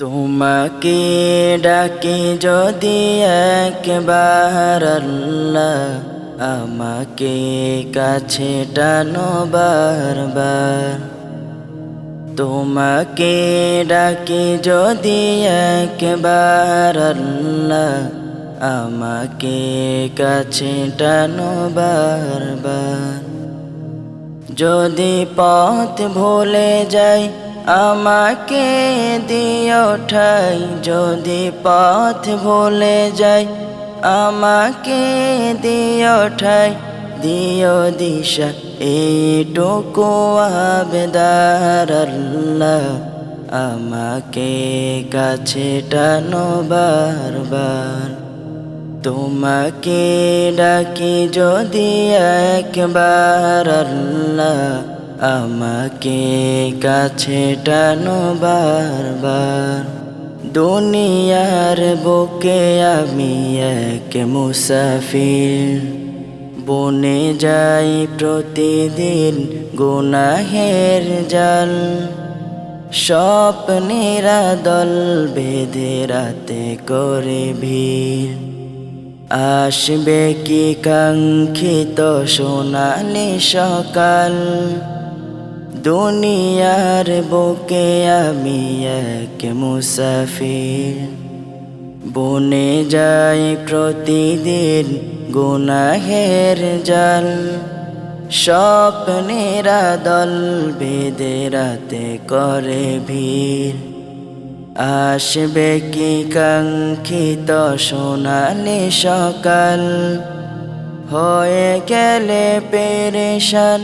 তোমাকে ডাকি যদি একবার আল্লাহ, আমাকে কাছে টানো বারবার। তোমাকে ডাকি যদি একবার আল্লাহ, আমাকে কাছে টানো বারবার। যদি পথ ভুলে যাই আমাকে দিও ঠাই, যদি পথ ভুলে যাই আমাকে দিও ঠাই, দিও দিশা এইটুকু আবেদার আল্লাহ, আমাকে কাছে টানো বারবার। তোমাকে ডাকি যদি একবার আল্লাহ, আমাকে কাছে টানো বারবার। দুনিয়ার বুকে আমি এক মুসাফির, বনে যাই প্রতিদিন গুনাহের জাল। স্বপ্নেরা দল বেঁধে রাতে করে ভিড়, আসবে কি কাঙ্ক্ষিত সোনালি সকাল। দুনিয়ার বুকে আমি এক মুসাফির, বনে যাই প্রতিদিন গুনাহের জাল। স্বপ্নেরা দল বেঁধে রাতে করে ভিড়, আসবে কি কাঙ্ক্ষিত সোনালি সকাল। হয়ে গেলে পেরেশান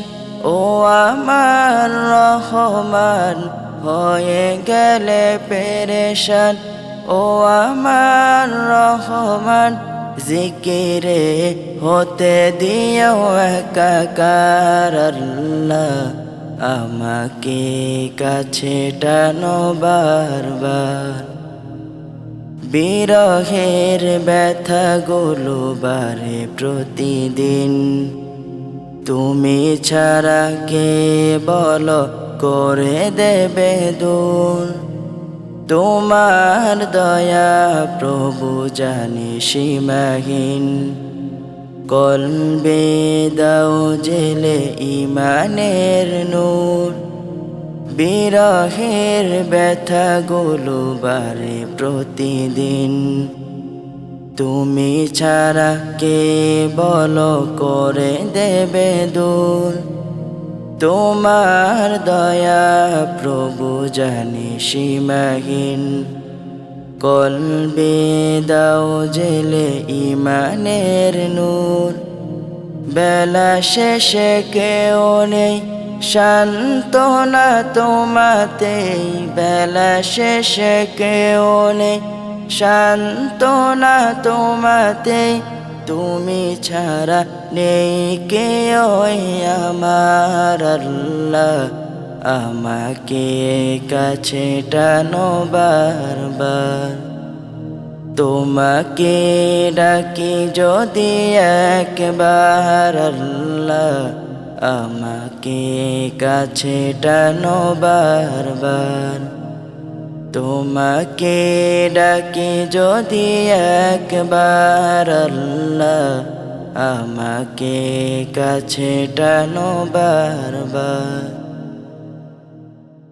ও আমার রহমান, হয়ে গেলে পেরেশান ও আমার রহমান। জিকিরে হতে দিও একাকার আল্লাহ, আমাকে কাছে টানো বারবার। বিরহের ব্যথাগুলো বারে প্রতিদিন, তুমি ছাড়া কে বলো করে দেবে দূর। তোমার দয়া প্রভু জানি সীমাহীন, কলবে দাও জেলে ইমানের নূর। বিরহের ব্যথাগুলো বারে প্রতিদিন, তুমি ছাড়া কে বলো করে দেবে দূর। তোমার দয়া প্রভু জানি সীমাহীন, কলবে দাও জেলে ইমানের নূর। বেলা শেষে কেউ নেই সান্ত্বনা তোমাতেই, বেলা শেষে কেউ নেই সান্ত্বনা তোমাতেই। তুমি ছাড়া নেই কেউ আমার আল্লাহ, আমাকে কাছে টানো বারবার। তোমাকে ডাকি যদি একবার আল্লাহ, আমাকে কাছে টানো বারবার। তোমাকে ডাকি যদি একবার আল্লাহ, আমাকে কাছে টানো বারবার।